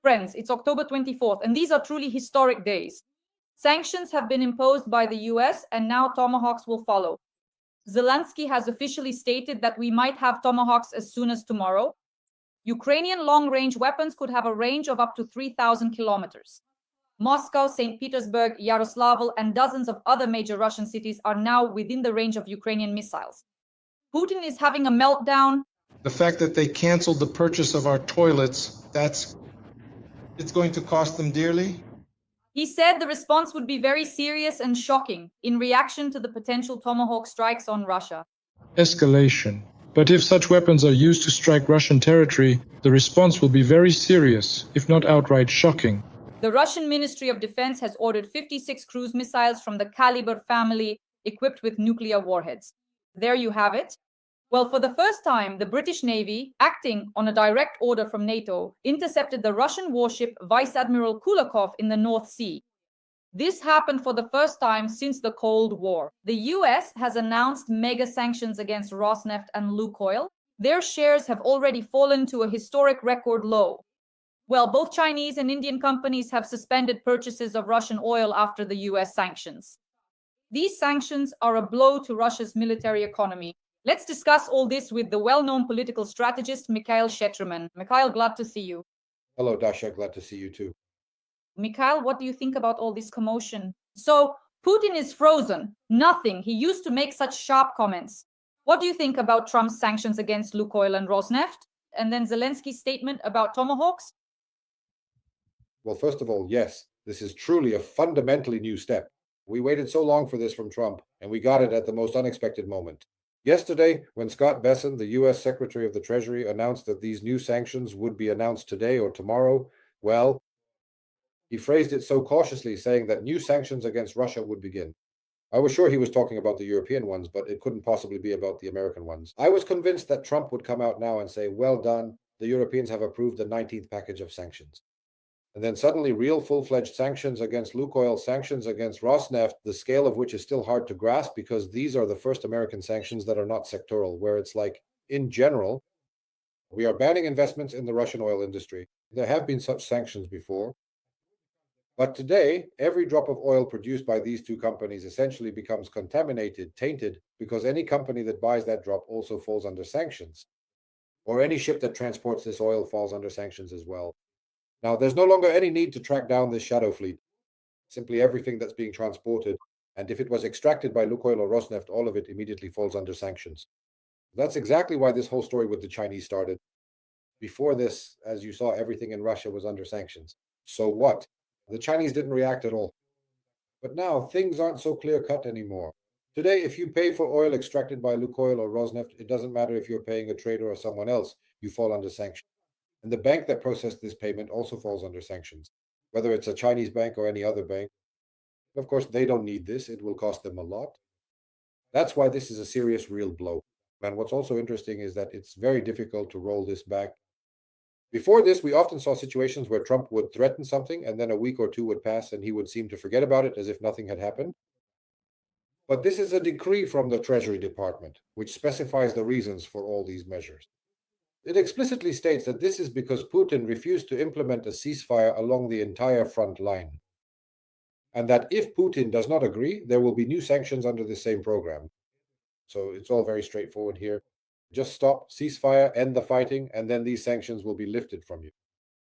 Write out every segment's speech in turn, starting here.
Friends, it's October 24th, and these are truly historic days. Sanctions have been imposed by the US, and now Tomahawks will follow. Zelensky has officially stated that we might have Tomahawks as soon as tomorrow. Ukrainian long-range weapons could have a range of up to 3,000 kilometers. Moscow, Saint Petersburg, Yaroslavl, and dozens of other major Russian cities are now within the range of Ukrainian missiles. Putin is having a meltdown. The fact that they canceled the purchase of our toilets, it's going to cost them dearly. He said the response would be very serious and shocking in reaction to the potential Tomahawk strikes on Russia. Escalation. But if such weapons are used to strike Russian territory, the response will be very serious, if not outright shocking. The Russian Ministry of Defense has ordered 56 cruise missiles from the Kalibr family equipped with nuclear warheads. There you have it. Well, for the first time, the British Navy, acting on a direct order from NATO, intercepted the Russian warship Vice Admiral Kulakov in the North Sea. This happened for the first time since the Cold War. The US has announced mega sanctions against Rosneft and Lukoil. Their shares have already fallen to a historic record low. Well, both Chinese and Indian companies have suspended purchases of Russian oil after the US sanctions. These sanctions are a blow to Russia's military economy. Let's discuss all this with the well-known political strategist Mikhail Sheitelman. Mikhail, glad to see you. Hello, Dasha. Glad to see you too. Mikhail, what do you think about all this commotion? So, Putin is frozen. Nothing. He used to make such sharp comments. What do you think about Trump's sanctions against Lukoil and Rosneft? And then Zelensky's statement about Tomahawks? Well, first of all, yes, this is truly a fundamentally new step. We waited so long for this from Trump, and we got it at the most unexpected moment. Yesterday, when Scott Bessent, the U.S. Secretary of the Treasury, announced that these new sanctions would be announced today or tomorrow, well, he phrased it so cautiously, saying that new sanctions against Russia would begin. I was sure he was talking about the European ones, but it couldn't possibly be about the American ones. I was convinced that Trump would come out now and say, well done, the Europeans have approved the 19th package of sanctions. And then suddenly real full-fledged sanctions against Lukoil, sanctions against Rosneft, the scale of which is still hard to grasp because these are the first American sanctions that are not sectoral, where it's like, in general, we are banning investments in the Russian oil industry. There have been such sanctions before. But today, every drop of oil produced by these two companies essentially becomes contaminated, tainted, because any company that buys that drop also falls under sanctions. Or any ship that transports this oil falls under sanctions as well. Now, there's no longer any need to track down this shadow fleet. Simply everything that's being transported, and if it was extracted by Lukoil or Rosneft, all of it immediately falls under sanctions. That's exactly why this whole story with the Chinese started. Before this, as you saw, everything in Russia was under sanctions. So what? The Chinese didn't react at all. But now, things aren't so clear-cut anymore. Today, if you pay for oil extracted by Lukoil or Rosneft, it doesn't matter if you're paying a trader or someone else, you fall under sanctions. And the bank that processed this payment also falls under sanctions, whether it's a Chinese bank or any other bank. Of course, they don't need this. It will cost them a lot. That's why this is a serious, real blow. And what's also interesting is that it's very difficult to roll this back. Before this, we often saw situations where Trump would threaten something and then a week or two would pass and he would seem to forget about it as if nothing had happened. But this is a decree from the Treasury Department, which specifies the reasons for all these measures. It explicitly states that this is because Putin refused to implement a ceasefire along the entire front line, and that if Putin does not agree, there will be new sanctions under the same program. So it's all very straightforward here. Just stop, ceasefire, end the fighting, and then these sanctions will be lifted from you.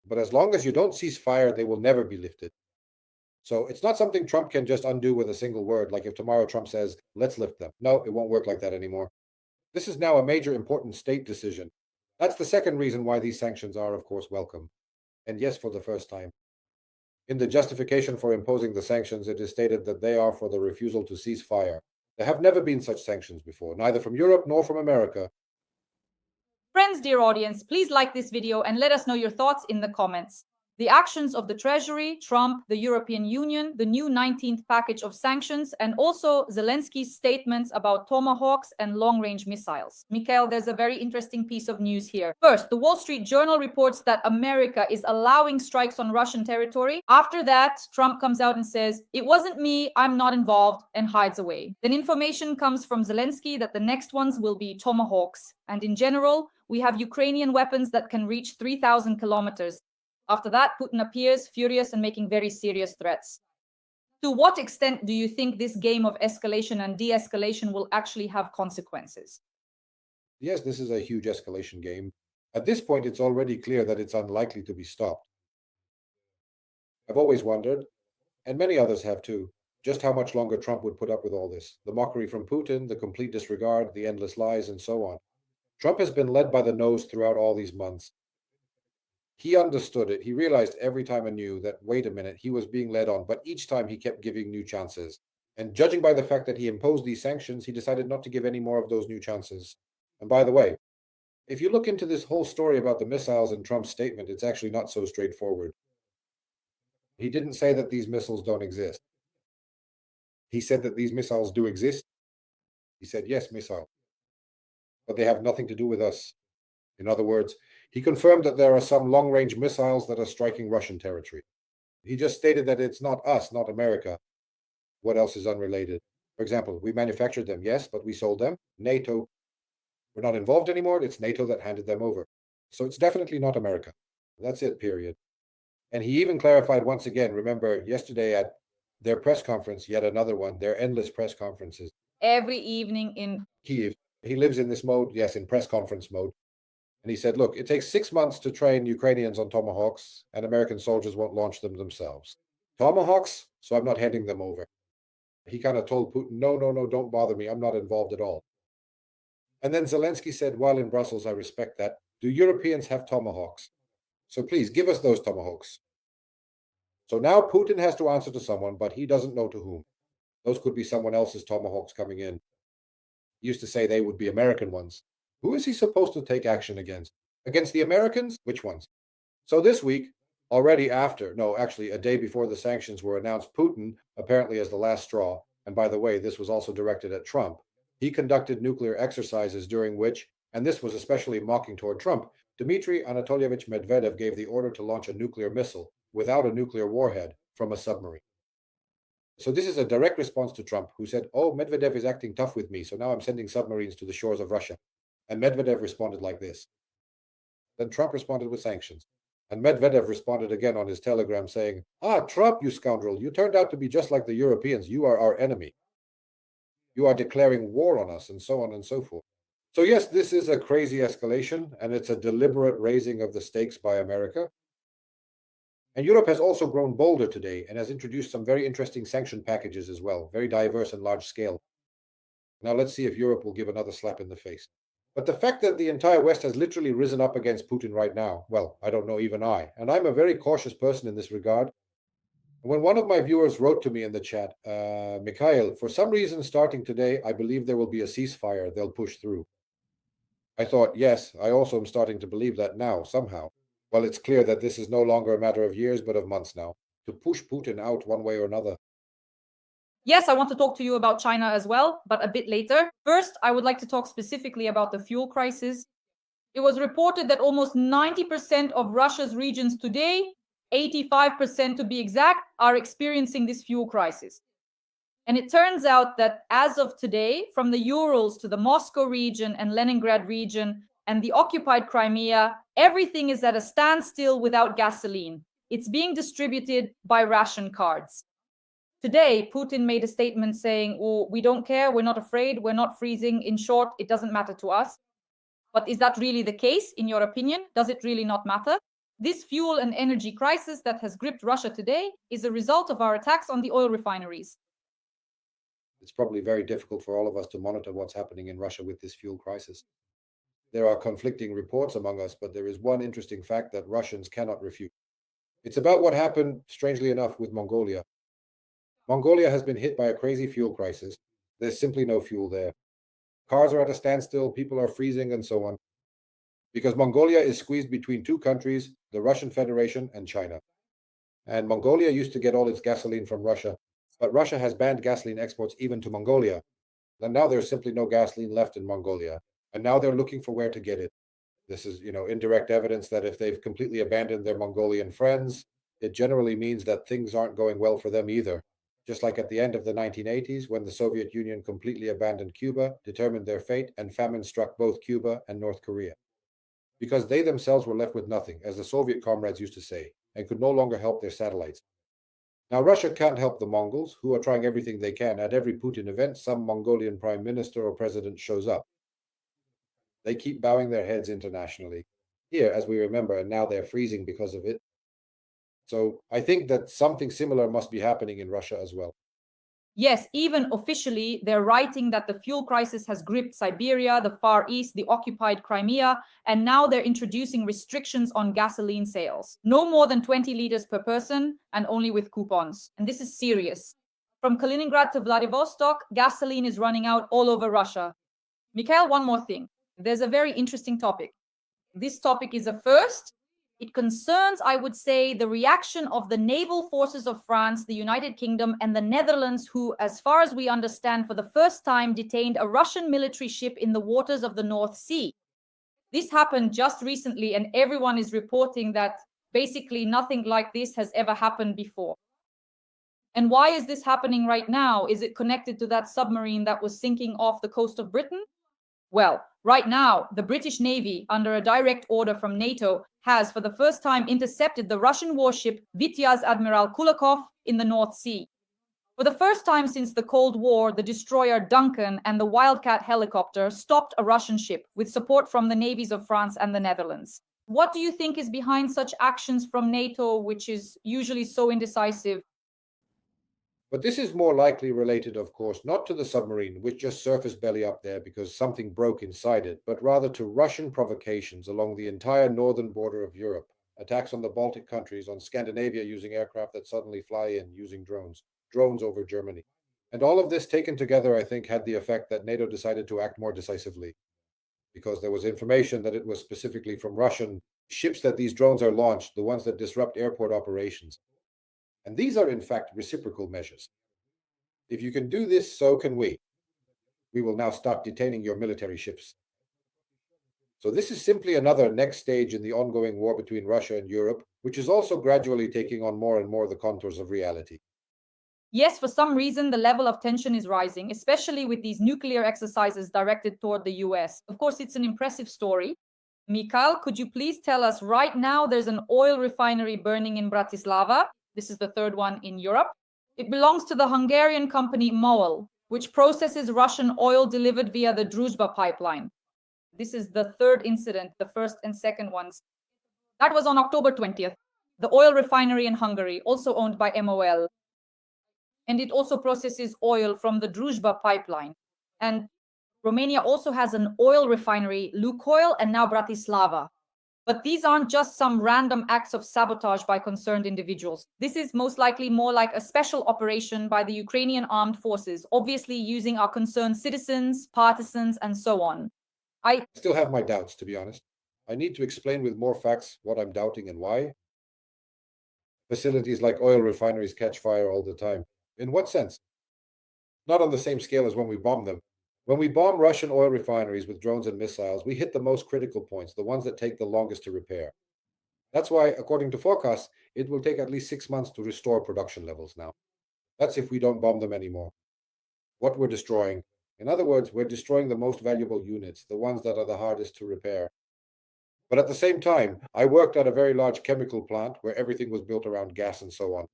But as long as you don't cease fire, they will never be lifted. So it's not something Trump can just undo with a single word, like if tomorrow Trump says, let's lift them. No, it won't work like that anymore. This is now a major important state decision. That's the second reason why these sanctions are, of course, welcome. And yes, for the first time. In the justification for imposing the sanctions, it is stated that they are for the refusal to cease fire. There have never been such sanctions before, neither from Europe nor from America. Friends, dear audience, please like this video and let us know your thoughts in the comments. The actions of the Treasury, Trump, the European Union, the new 19th package of sanctions, and also Zelensky's statements about Tomahawks and long-range missiles. Mikhail, there's a very interesting piece of news here. First, the Wall Street Journal reports that America is allowing strikes on Russian territory. After that, Trump comes out and says, it wasn't me, I'm not involved, and hides away. Then information comes from Zelensky that the next ones will be Tomahawks. And in general, we have Ukrainian weapons that can reach 3,000 kilometers. After that, Putin appears furious and making very serious threats. To what extent do you think this game of escalation and de-escalation will actually have consequences? Yes, this is a huge escalation game. At this point, it's already clear that it's unlikely to be stopped. I've always wondered, and many others have too, just how much longer Trump would put up with all this. The mockery from Putin, the complete disregard, the endless lies, and so on. Trump has been led by the nose throughout all these months. He understood it. He realized every time anew that, wait a minute, he was being led on, but each time he kept giving new chances. And judging by the fact that he imposed these sanctions, he decided not to give any more of those new chances. And by the way, if you look into this whole story about the missiles in Trump's statement, it's actually not so straightforward. He didn't say that these missiles don't exist. He said that these missiles do exist. He said, yes, missile, but they have nothing to do with us. In other words, he confirmed that there are some long-range missiles that are striking Russian territory. He just stated that it's not us, not America. What else is unrelated? For example, we manufactured them, yes, but we sold them. NATO, we're not involved anymore. It's NATO that handed them over. So it's definitely not America. That's it, period. And he even clarified once again, remember yesterday at their press conference, yet another one, their endless press conferences. Every evening in Kiev, he lives in this mode, yes, in press conference mode. And he said, look, it takes 6 months to train Ukrainians on Tomahawks, and American soldiers won't launch them themselves. Tomahawks, so I'm not handing them over. He kind of told Putin, no, no, no, don't bother me. I'm not involved at all. And then Zelensky said, while in Brussels, I respect that. Do Europeans have Tomahawks? So please give us those Tomahawks. So now Putin has to answer to someone, but he doesn't know to whom. Those could be someone else's Tomahawks coming in. He used to say they would be American ones. Who is he supposed to take action against? Against the Americans? Which ones? So this week, already after, no, actually a day before the sanctions were announced, Putin, apparently as the last straw, and by the way, this was also directed at Trump, he conducted nuclear exercises during which, and this was especially mocking toward Trump, Dmitry Anatolyevich Medvedev gave the order to launch a nuclear missile without a nuclear warhead from a submarine. So this is a direct response to Trump, who said, oh, Medvedev is acting tough with me, so now I'm sending submarines to the shores of Russia. And Medvedev responded like this. Then Trump responded with sanctions. And Medvedev responded again on his telegram saying, Trump, you scoundrel, you turned out to be just like the Europeans. You are our enemy. You are declaring war on us, and so on and so forth. So yes, this is a crazy escalation, and it's a deliberate raising of the stakes by America. And Europe has also grown bolder today and has introduced some very interesting sanction packages as well, very diverse and large scale. Now let's see if Europe will give another slap in the face. But the fact that the entire West has literally risen up against Putin right now, well, I don't know, even I. And I'm a very cautious person in this regard. When one of my viewers wrote to me in the chat, Mikhail, for some reason starting today, I believe there will be a ceasefire they'll push through. I thought, yes, I also am starting to believe that now, somehow. Well, it's clear that this is no longer a matter of years, but of months now, to push Putin out one way or another. Yes, I want to talk to you about China as well, but a bit later. First, I would like to talk specifically about the fuel crisis. It was reported that almost 90% of Russia's regions today, 85% to be exact, are experiencing this fuel crisis. And it turns out that as of today, from the Urals to the Moscow region and Leningrad region and the occupied Crimea, everything is at a standstill without gasoline. It's being distributed by ration cards. Today, Putin made a statement saying, oh, we don't care, we're not afraid, we're not freezing. In short, it doesn't matter to us. But is that really the case, in your opinion? Does it really not matter? This fuel and energy crisis that has gripped Russia today is a result of our attacks on the oil refineries. It's probably very difficult for all of us to monitor what's happening in Russia with this fuel crisis. There are conflicting reports among us, but there is one interesting fact that Russians cannot refute. It's about what happened, strangely enough, with Mongolia. Mongolia has been hit by a crazy fuel crisis. There's simply no fuel there. Cars are at a standstill, people are freezing, and so on. Because Mongolia is squeezed between two countries, the Russian Federation and China. And Mongolia used to get all its gasoline from Russia, but Russia has banned gasoline exports even to Mongolia. And now there's simply no gasoline left in Mongolia. And now they're looking for where to get it. This is, indirect evidence that if they've completely abandoned their Mongolian friends, it generally means that things aren't going well for them either. Just like at the end of the 1980s, when the Soviet Union completely abandoned Cuba, determined their fate, and famine struck both Cuba and North Korea. Because they themselves were left with nothing, as the Soviet comrades used to say. and could no longer help their satellites. Now, Russia can't help the Mongols, who are trying everything they can. At every Putin event, some Mongolian prime minister or president shows up. They keep bowing their heads internationally. Here, as we remember, and now they're freezing because of it. So I think that something similar must be happening in Russia as well. Yes, even officially, they're writing that the fuel crisis has gripped Siberia, the Far East, the occupied Crimea, and now they're introducing restrictions on gasoline sales. No more than 20 liters per person and only with coupons. And this is serious. From Kaliningrad to Vladivostok, gasoline is running out all over Russia. Mikhail, one more thing. There's a very interesting topic. This topic is a first. It concerns, I would say, the reaction of the naval forces of France, the United Kingdom, and the Netherlands, who, as far as we understand, for the first time detained a Russian military ship in the waters of the North Sea. This happened just recently, and everyone is reporting that basically nothing like this has ever happened before. And why is this happening right now? Is it connected to that submarine that was sinking off the coast of Britain? Well, right now, the British Navy, under a direct order from NATO, has for the first time intercepted the Russian warship Vityaz Admiral Kulakov in the North Sea. For the first time since the Cold War, the destroyer Duncan and the Wildcat helicopter stopped a Russian ship with support from the navies of France and the Netherlands. What do you think is behind such actions from NATO, which is usually so indecisive? But this is more likely related, of course, not to the submarine, which just surfaced belly up there because something broke inside it, but rather to Russian provocations along the entire northern border of Europe, attacks on the Baltic countries, on Scandinavia using aircraft that suddenly fly in using drones over Germany. And all of this taken together, I think, had the effect that NATO decided to act more decisively, because there was information that it was specifically from Russian ships that these drones are launched, the ones that disrupt airport operations. And these are, in fact, reciprocal measures. If you can do this, so can we. We will now start detaining your military ships. So this is simply another next stage in the ongoing war between Russia and Europe, which is also gradually taking on more and more the contours of reality. Yes, for some reason, the level of tension is rising, especially with these nuclear exercises directed toward the US. Of course, it's an impressive story. Mikhail, could you please tell us right now there's an oil refinery burning in Bratislava. This is the third one in Europe. It belongs to the Hungarian company MOL, which processes Russian oil delivered via the Druzhba pipeline. This is the third incident, the first and second ones. That was on October 20th. The oil refinery in Hungary, also owned by MOL. And it also processes oil from the Druzhba pipeline. And Romania also has an oil refinery, Lukoil, and now Bratislava. But these aren't just some random acts of sabotage by concerned individuals. This is most likely more like a special operation by the Ukrainian armed forces, obviously using our concerned citizens, partisans, and so on. I still have my doubts, to be honest. I need to explain with more facts what I'm doubting and why. Facilities like oil refineries catch fire all the time. In what sense? Not on the same scale as when we bomb them. When we bomb Russian oil refineries with drones and missiles, we hit the most critical points, the ones that take the longest to repair. That's why, according to forecasts, it will take at least 6 months to restore production levels now. That's if we don't bomb them anymore. What we're destroying. In other words, we're destroying the most valuable units, the ones that are the hardest to repair. But at the same time, I worked at a very large chemical plant where everything was built around gas and so on.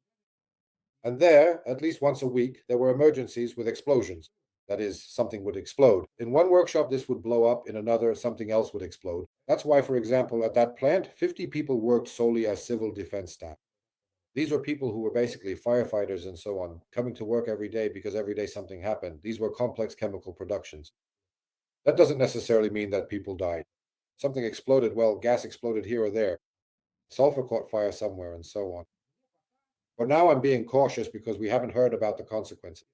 And there, at least once a week, there were emergencies with explosions. That is, something would explode. In one workshop, this would blow up. In another, something else would explode. That's why, for example, at that plant, 50 people worked solely as civil defense staff. These were people who were basically firefighters and so on, coming to work every day because every day something happened. These were complex chemical productions. That doesn't necessarily mean that people died. Something exploded, well, gas exploded here or there. Sulfur caught fire somewhere and so on. But now I'm being cautious because we haven't heard about the consequences.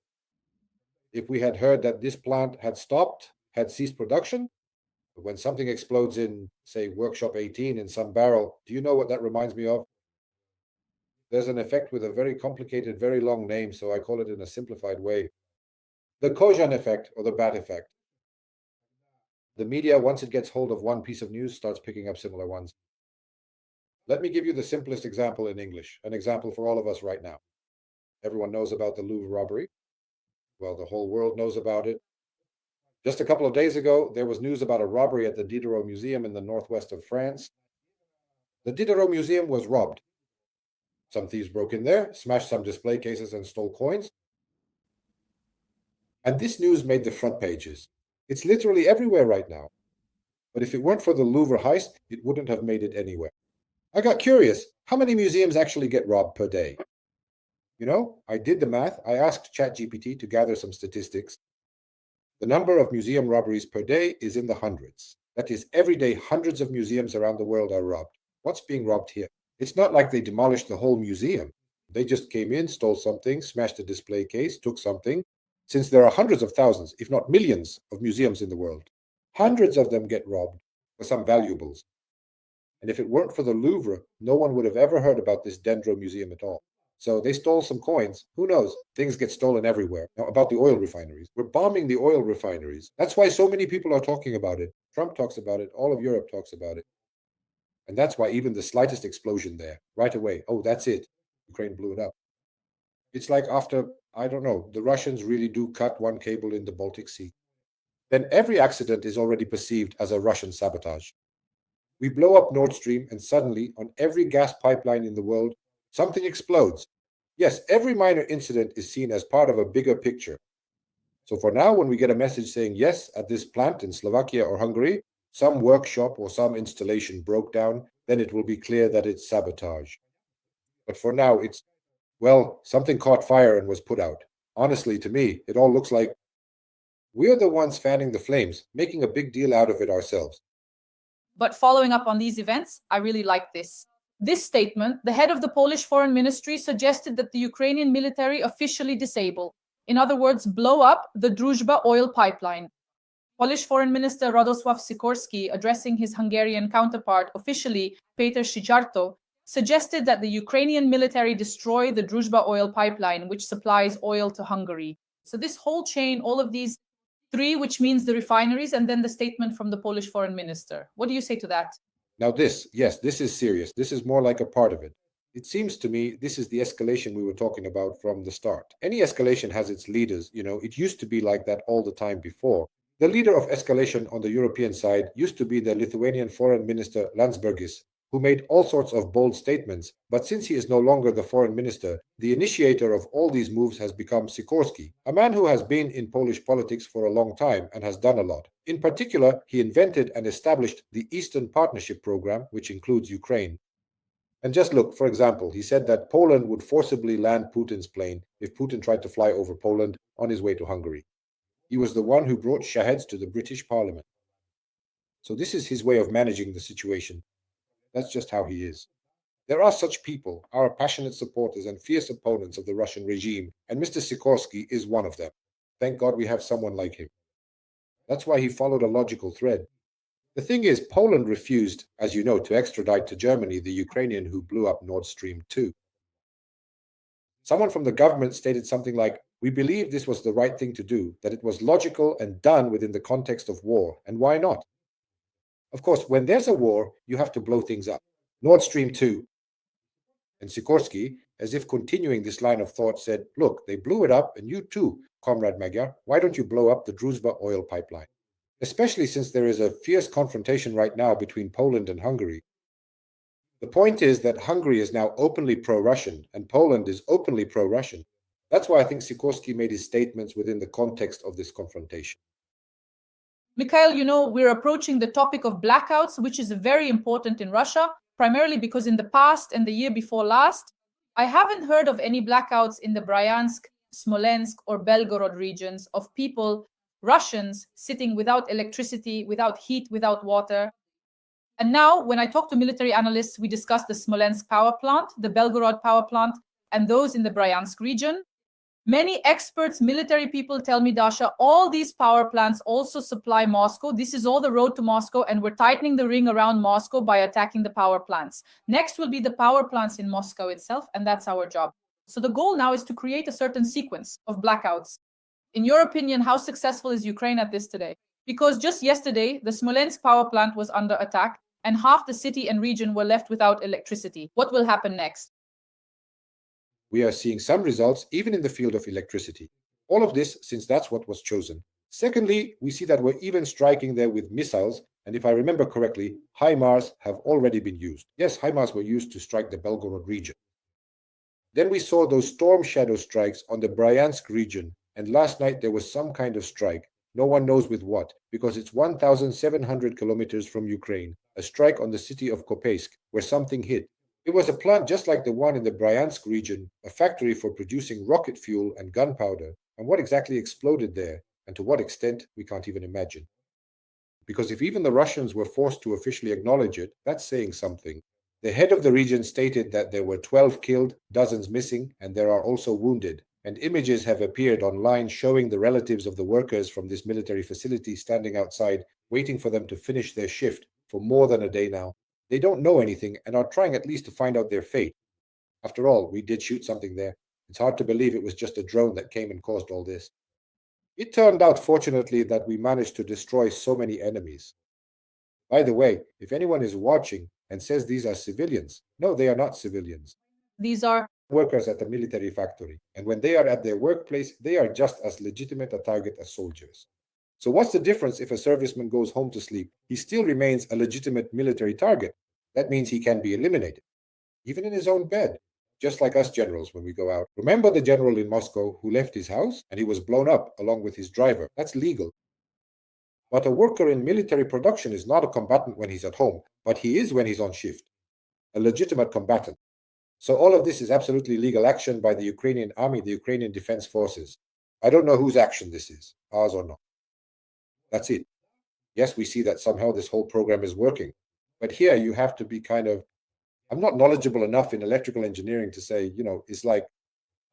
If we had heard that this plant had stopped, had ceased production, but when something explodes in, say, workshop 18 in some barrel, do you know what that reminds me of? There's an effect with a very complicated, very long name, so I call it in a simplified way. The Kojan effect, or the bat effect. The media, once it gets hold of one piece of news, starts picking up similar ones. Let me give you the simplest example in English, an example for all of us right now. Everyone knows about the Louvre robbery. Well, the whole world knows about it. Just a couple of days ago, there was news about a robbery at the Diderot Museum in the northwest of France. The Diderot Museum was robbed. Some thieves broke in there, smashed some display cases, and stole coins. And this news made the front pages. It's literally everywhere right now. But if it weren't for the Louvre heist, it wouldn't have made it anywhere. I got curious. How many museums actually get robbed per day? I did the math. I asked ChatGPT to gather some statistics. The number of museum robberies per day is in the hundreds. That is, every day, hundreds of museums around the world are robbed. What's being robbed here? It's not like they demolished the whole museum. They just came in, stole something, smashed a display case, took something. Since there are hundreds of thousands, if not millions, of museums in the world, hundreds of them get robbed for some valuables. And if it weren't for the Louvre, no one would have ever heard about this Dendro Museum at all. So they stole some coins. Who knows? Things get stolen everywhere. Now, about the oil refineries. We're bombing the oil refineries. That's why so many people are talking about it. Trump talks about it. All of Europe talks about it. And that's why even the slightest explosion there, right away, oh, that's it. Ukraine blew it up. It's like after, I don't know, the Russians really do cut one cable in the Baltic Sea. Then every accident is already perceived as a Russian sabotage. We blow up Nord Stream, and suddenly, on every gas pipeline in the world, something explodes. Yes, every minor incident is seen as part of a bigger picture. So for now, when we get a message saying, yes, at this plant in Slovakia or Hungary, some workshop or some installation broke down, then it will be clear that it's sabotage. But for now, it's, well, something caught fire and was put out. Honestly, to me, it all looks like we're the ones fanning the flames, making a big deal out of it ourselves. But following up on these events, I really like this. This statement, the head of the Polish Foreign Ministry suggested that the Ukrainian military officially disable, in other words, blow up the Druzhba oil pipeline. Polish Foreign Minister Radosław Sikorski, addressing his Hungarian counterpart officially, Peter Szijjártó, suggested that the Ukrainian military destroy the Druzhba oil pipeline, which supplies oil to Hungary. So this whole chain, all of these three, which means the refineries, and then the statement from the Polish foreign minister. What do you say to that? Now this is serious. This is more like a part of it. It seems to me this is the escalation we were talking about from the start. Any escalation has its leaders, it used to be like that all the time before. The leader of escalation on the European side used to be the Lithuanian foreign minister Landsbergis, who made all sorts of bold statements, but since he is no longer the foreign minister, the initiator of all these moves has become Sikorski, a man who has been in Polish politics for a long time and has done a lot. In particular, he invented and established the Eastern Partnership Program, which includes Ukraine. And just look, for example, he said that Poland would forcibly land Putin's plane if Putin tried to fly over Poland on his way to Hungary. He was the one who brought Shaheds to the British Parliament. So this is his way of managing the situation. That's just how he is. There are such people, our passionate supporters and fierce opponents of the Russian regime, and Mr. Sikorski is one of them. Thank God we have someone like him. That's why he followed a logical thread. The thing is, Poland refused, as you know, to extradite to Germany the Ukrainian who blew up Nord Stream 2. Someone from the government stated something like, "We believe this was the right thing to do, that it was logical and done within the context of war, and why not?" Of course, when there's a war, you have to blow things up. Nord Stream 2. And Sikorski, as if continuing this line of thought, said, "Look, they blew it up, and you too, Comrade Magyar, why don't you blow up the Druzhba oil pipeline?" Especially since there is a fierce confrontation right now between Poland and Hungary. The point is that Hungary is now openly pro-Russian, and Poland is openly pro-Russian. That's why I think Sikorski made his statements within the context of this confrontation. Mikhail, we're approaching the topic of blackouts, which is very important in Russia, primarily because in the past and the year before last, I haven't heard of any blackouts in the Bryansk, Smolensk, or Belgorod regions of people, Russians, sitting without electricity, without heat, without water. And now, when I talk to military analysts, we discuss the Smolensk power plant, the Belgorod power plant, and those in the Bryansk region. Many experts, military people tell me, Dasha, all these power plants also supply Moscow. This is all the road to Moscow, and we're tightening the ring around Moscow by attacking the power plants. Next will be the power plants in Moscow itself, and that's our job. So the goal now is to create a certain sequence of blackouts. In your opinion, how successful is Ukraine at this today? Because just yesterday, the Smolensk power plant was under attack, and half the city and region were left without electricity. What will happen next? We are seeing some results even in the field of electricity. All of this since that's what was chosen. Secondly, we see that we're even striking there with missiles, and if I remember correctly, HIMARS have already been used. Yes, HIMARS were used to strike the Belgorod region. Then we saw those storm shadow strikes on the Bryansk region, and last night there was some kind of strike. No one knows with what, because it's 1,700 kilometers from Ukraine, a strike on the city of Kopeisk, where something hit. It was a plant just like the one in the Bryansk region, a factory for producing rocket fuel and gunpowder. And what exactly exploded there, and to what extent, we can't even imagine. Because if even the Russians were forced to officially acknowledge it, that's saying something. The head of the region stated that there were 12 killed, dozens missing, and there are also wounded. And images have appeared online showing the relatives of the workers from this military facility standing outside, waiting for them to finish their shift for more than a day now. They don't know anything and are trying at least to find out their fate. After all, we did shoot something there. It's hard to believe it was just a drone that came and caused all this. It turned out, fortunately, that we managed to destroy so many enemies. By the way, if anyone is watching and says these are civilians, no, they are not civilians. These are Workers at a military factory, and when they are at their workplace, they are just as legitimate a target as soldiers. So what's the difference if a serviceman goes home to sleep? He still remains a legitimate military target. That means he can be eliminated, even in his own bed, just like us generals when we go out. Remember the general in Moscow who left his house and he was blown up along with his driver? That's legal. But a worker in military production is not a combatant when he's at home, but he is when he's on shift, a legitimate combatant. So all of this is absolutely legal action by the Ukrainian army, the Ukrainian defense forces. I don't know whose action this is, ours or not. That's it. Yes, we see that somehow this whole program is working. But here you have to be I'm not knowledgeable enough in electrical engineering to say, it's like,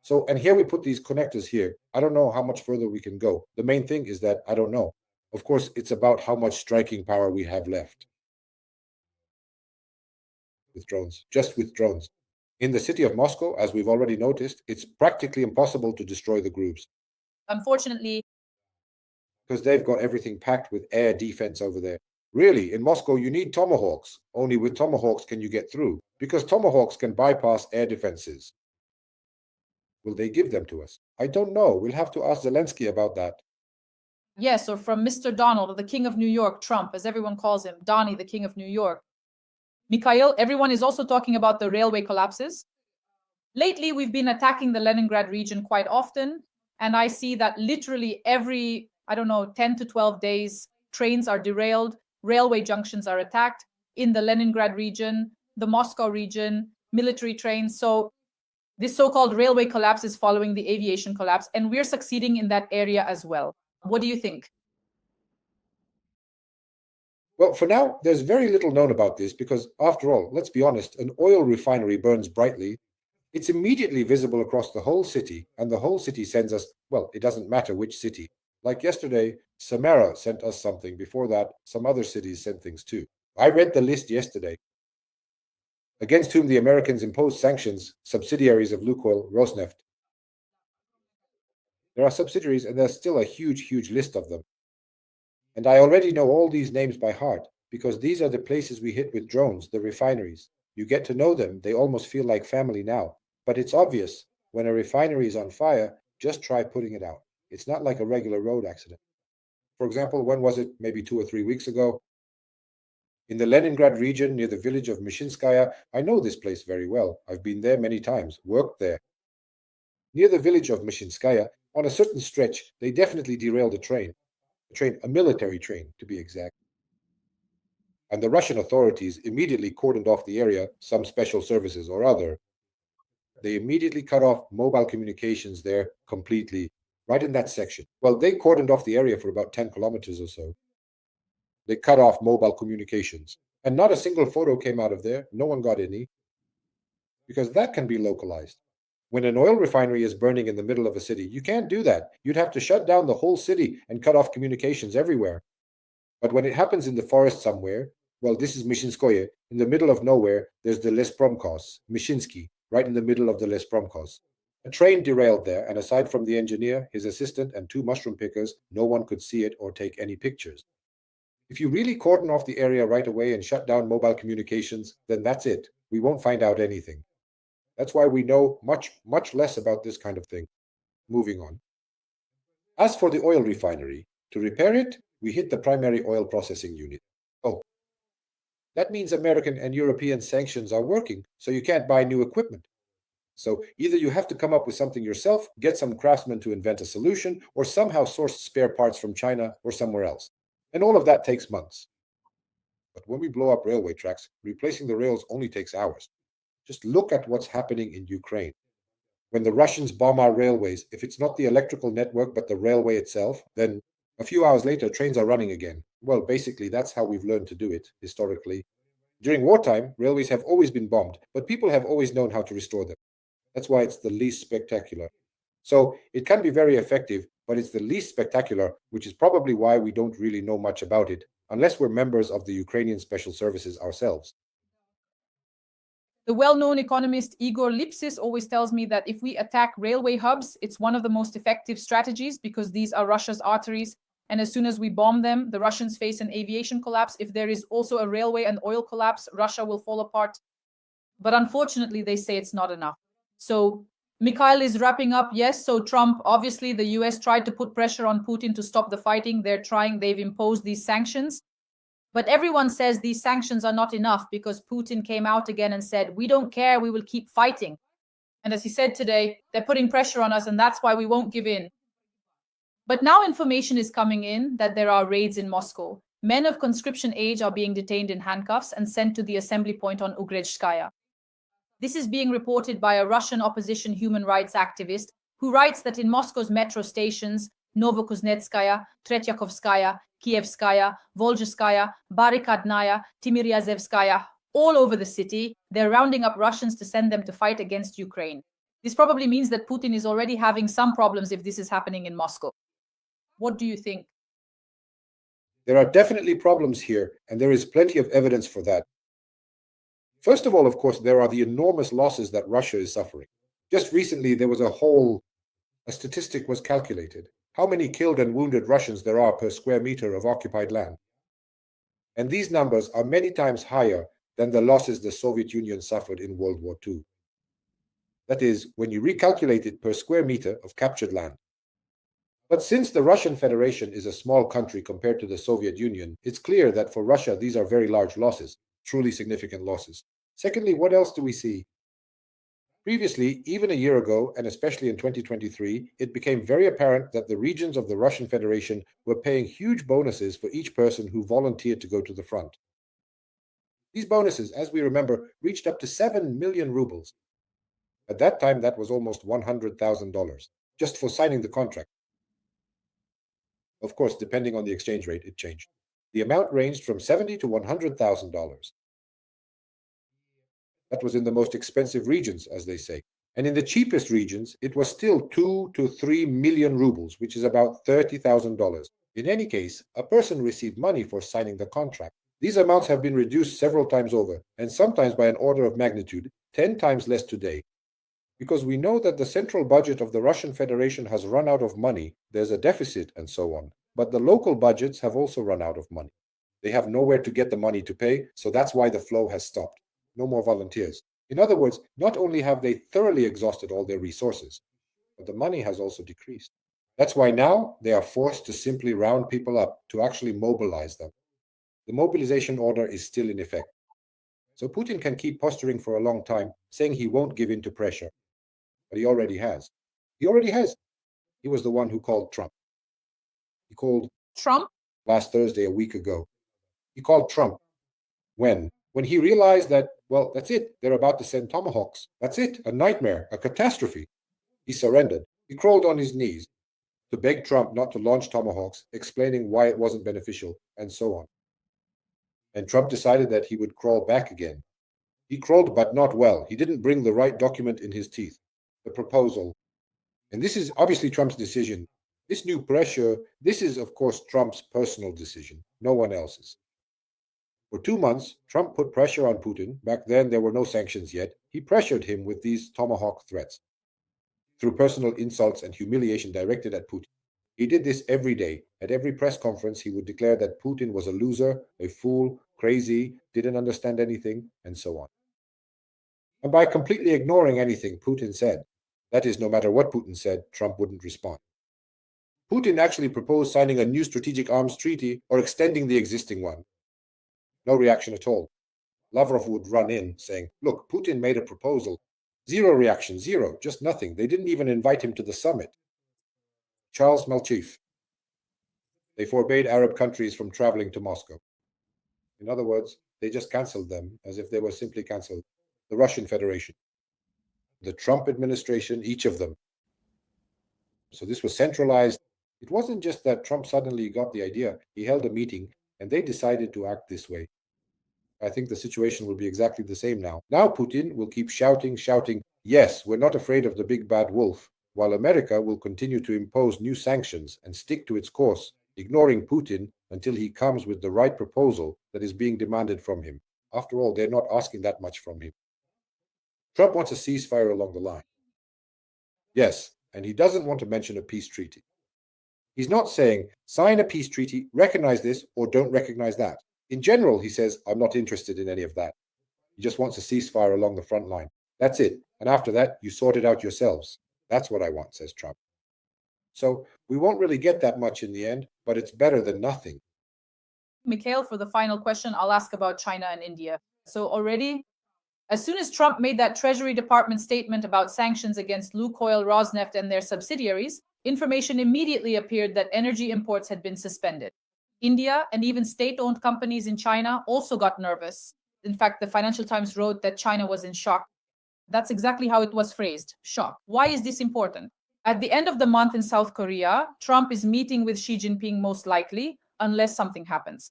so, and here we put these connectors here. I don't know how much further we can go. The main thing is that I don't know. Of course, it's about how much striking power we have left with drones, just with drones. In the city of Moscow, as we've already noticed, it's practically impossible to destroy the groups unfortunately because they've got everything packed with air defense over there. Really, in Moscow, you need tomahawks. Only with tomahawks can you get through, because tomahawks can bypass air defenses. Will they give them to us? I don't know. We'll have to ask Zelensky about that. Yes, or from Mr. Donald, the King of New York, Trump, as everyone calls him, Donnie, the King of New York. Mikhail, everyone is also talking about the railway collapses. Lately, we've been attacking the Leningrad region quite often, and I see that literally every, 10 to 12 days, trains are derailed, railway junctions are attacked in the Leningrad region, the Moscow region, military trains. So this so-called railway collapse is following the aviation collapse, and we're succeeding in that area as well. What do you think? Well, for now, there's very little known about this because, after all, let's be honest, an oil refinery burns brightly. It's immediately visible across the whole city, and the whole city sends us, well, it doesn't matter which city. Like yesterday, Samara sent us something. Before that, some other cities sent things too. I read the list yesterday, against whom the Americans imposed sanctions, subsidiaries of Lukoil, Rosneft. There are subsidiaries, and there's still a huge, huge list of them. And I already know all these names by heart, because these are the places we hit with drones, the refineries. You get to know them, they almost feel like family now. But it's obvious, when a refinery is on fire, just try putting it out. It's not like a regular road accident. For example, when was it? Maybe 2 or 3 weeks ago. In the Leningrad region near the village of Mishinskaya, I know this place very well. I've been there many times, worked there. Near the village of Mishinskaya, on a certain stretch, they definitely derailed a military train to be exact. And the Russian authorities immediately cordoned off the area, some special services or other. They immediately cut off mobile communications there completely, right in that section. Well, they cordoned off the area for about 10 kilometers or so. They cut off mobile communications. And not a single photo came out of there. No one got any. Because that can be localized. When an oil refinery is burning in the middle of a city, you can't do that. You'd have to shut down the whole city and cut off communications everywhere. But when it happens in the forest somewhere, well, this is Mishinskoye. In the middle of nowhere, there's the Lespromkos, Mishinsky, right in the middle of the Lespromkos. A train derailed there, and aside from the engineer, his assistant, and 2 mushroom pickers, no one could see it or take any pictures. If you really cordon off the area right away and shut down mobile communications, then that's it. We won't find out anything. That's why we know much, much less about this kind of thing. Moving on. As for the oil refinery, to repair it, we hit the primary oil processing unit. Oh, that means American and European sanctions are working, so you can't buy new equipment. So either you have to come up with something yourself, get some craftsmen to invent a solution, or somehow source spare parts from China or somewhere else. And all of that takes months. But when we blow up railway tracks, replacing the rails only takes hours. Just look at what's happening in Ukraine. When the Russians bomb our railways, if it's not the electrical network but the railway itself, then a few hours later, trains are running again. Well, basically, that's how we've learned to do it historically. During wartime, railways have always been bombed, but people have always known how to restore them. That's why it's the least spectacular. So it can be very effective, but it's the least spectacular, which is probably why we don't really know much about it, unless we're members of the Ukrainian Special Services ourselves. The well-known economist Igor Lipsis always tells me that if we attack railway hubs, it's one of the most effective strategies because these are Russia's arteries. And as soon as we bomb them, the Russians face an aviation collapse. If there is also a railway and oil collapse, Russia will fall apart. But unfortunately, they say it's not enough. So Mikhail is wrapping up. Yes, so Trump, obviously, the US tried to put pressure on Putin to stop the fighting. They've imposed these sanctions. But everyone says these sanctions are not enough because Putin came out again and said, we don't care, we will keep fighting. And as he said today, they're putting pressure on us and that's why we won't give in. But now information is coming in that there are raids in Moscow. Men of conscription age are being detained in handcuffs and sent to the assembly point on Ugrezhskaya. This is being reported by a Russian opposition human rights activist who writes that in Moscow's metro stations, Novokuznetskaya, Tretyakovskaya, Kievskaya, Volzhskaya, Barikadnaya, Timiryazevskaya, all over the city, they're rounding up Russians to send them to fight against Ukraine. This probably means that Putin is already having some problems if this is happening in Moscow. What do you think? There are definitely problems here, and there is plenty of evidence for that. First of all, of course, there are the enormous losses that Russia is suffering. Just recently, there was a statistic was calculated. How many killed and wounded Russians there are per square meter of occupied land. And these numbers are many times higher than the losses the Soviet Union suffered in World War II. That is, when you recalculate it per square meter of captured land. But since the Russian Federation is a small country compared to the Soviet Union, it's clear that for Russia these are very large losses, truly significant losses. Secondly, what else do we see? Previously, even a year ago, and especially in 2023, it became very apparent that the regions of the Russian Federation were paying huge bonuses for each person who volunteered to go to the front. These bonuses, as we remember, reached up to 7 million rubles. At that time, that was almost $100,000, just for signing the contract. Of course, depending on the exchange rate, it changed. The amount ranged from $70,000 to $100,000. That was in the most expensive regions, as they say. And in the cheapest regions, it was still 2 to 3 million rubles, which is about $30,000. In any case, a person received money for signing the contract. These amounts have been reduced several times over, and sometimes by an order of magnitude, 10 times less today. Because we know that the central budget of the Russian Federation has run out of money, there's a deficit and so on. But the local budgets have also run out of money. They have nowhere to get the money to pay, so that's why the flow has stopped. No more volunteers. In other words, not only have they thoroughly exhausted all their resources, but the money has also decreased. That's why now they are forced to simply round people up, to actually mobilize them. The mobilization order is still in effect. So Putin can keep posturing for a long time, saying he won't give in to pressure. But he already has. He already has. He was the one who called Trump. He called Trump? Last Thursday, a week ago. He called Trump. When? When he realized that, well, that's it. They're about to send tomahawks. That's it. A nightmare, a catastrophe. He surrendered. He crawled on his knees to beg Trump not to launch tomahawks, explaining why it wasn't beneficial, and so on. And Trump decided that he would crawl back again. He crawled, but not well. He didn't bring the right document in his teeth, the proposal. And this is obviously Trump's decision. This new pressure, this is, of course, Trump's personal decision, no one else's. For 2 months, Trump put pressure on Putin. Back then, there were no sanctions yet. He pressured him with these tomahawk threats through personal insults and humiliation directed at Putin. He did this every day. At every press conference, he would declare that Putin was a loser, a fool, crazy, didn't understand anything, and so on. And by completely ignoring anything Putin said, that is, no matter what Putin said, Trump wouldn't respond. Putin actually proposed signing a new strategic arms treaty or extending the existing one. No reaction at all. Lavrov would run in, saying, look, Putin made a proposal. Zero reaction, zero, just nothing. They didn't even invite him to the summit. Charles Malchief. They forbade Arab countries from traveling to Moscow. In other words, they just cancelled them as if they were simply cancelled. The Russian Federation, the Trump administration, each of them. So this was centralized. It wasn't just that Trump suddenly got the idea. He held a meeting and they decided to act this way. I think the situation will be exactly the same now. Now Putin will keep shouting, yes, we're not afraid of the big bad wolf, while America will continue to impose new sanctions and stick to its course, ignoring Putin until he comes with the right proposal that is being demanded from him. After all, they're not asking that much from him. Trump wants a ceasefire along the line. Yes, and he doesn't want to mention a peace treaty. He's not saying, sign a peace treaty, recognize this, or don't recognize that. In general, he says, I'm not interested in any of that. He just wants a ceasefire along the front line. That's it. And after that, you sort it out yourselves. That's what I want, says Trump. So we won't really get that much in the end, but it's better than nothing. Mikhail, for the final question, I'll ask about China and India. So already, as soon as Trump made that Treasury Department statement about sanctions against Lukoil, Rosneft, and their subsidiaries, information immediately appeared that energy imports had been suspended. India and even state-owned companies in China also got nervous. In fact, the Financial Times wrote that China was in shock. That's exactly how it was phrased, shock. Why is this important? At the end of the month in South Korea, Trump is meeting with Xi Jinping most likely, unless something happens.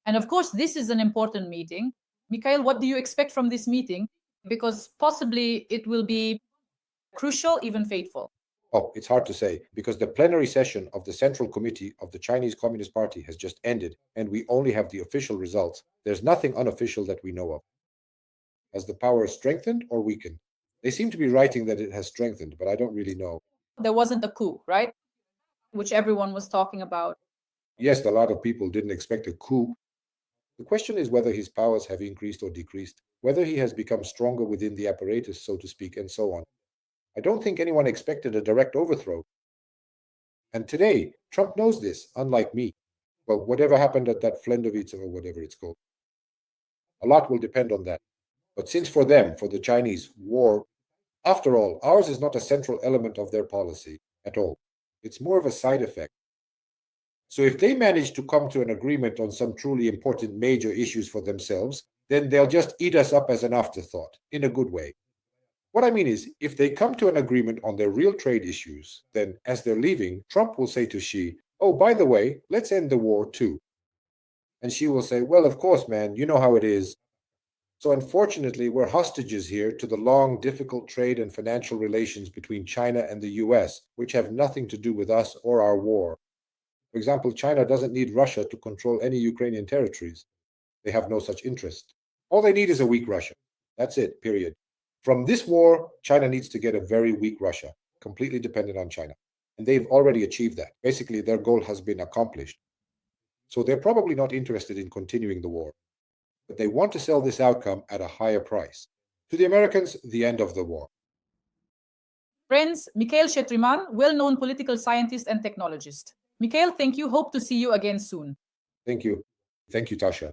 And of course, this is an important meeting. Mikhail, what do you expect from this meeting? Because possibly it will be crucial, even fateful. Oh, it's hard to say, because the plenary session of the Central Committee of the Chinese Communist Party has just ended, and we only have the official results. There's nothing unofficial that we know of. Has the power strengthened or weakened? They seem to be writing that it has strengthened, but I don't really know. There wasn't a coup, right? Which everyone was talking about. Yes, a lot of people didn't expect a coup. The question is whether his powers have increased or decreased, whether he has become stronger within the apparatus, so to speak, and so on. I don't think anyone expected a direct overthrow. And today, Trump knows this, unlike me. Well, whatever happened at that Flendovitz or whatever it's called. A lot will depend on that. But since for them, for the Chinese, war, after all, ours is not a central element of their policy at all. It's more of a side effect. So if they manage to come to an agreement on some truly important major issues for themselves, then they'll just eat us up as an afterthought, in a good way. What I mean is, if they come to an agreement on their real trade issues, then as they're leaving, Trump will say to Xi, oh, by the way, let's end the war too. And Xi will say, well, of course, man, you know how it is. So unfortunately, we're hostages here to the long, difficult trade and financial relations between China and the US, which have nothing to do with us or our war. For example, China doesn't need Russia to control any Ukrainian territories. They have no such interest. All they need is a weak Russia. That's it, period. From this war, China needs to get a very weak Russia, completely dependent on China. And they've already achieved that. Basically, their goal has been accomplished. So they're probably not interested in continuing the war. But they want to sell this outcome at a higher price. To the Americans, the end of the war. Friends, Mikhail Sheitelman, well-known political scientist and technologist. Mikhail, thank you. Hope to see you again soon. Thank you. Thank you, Tasha.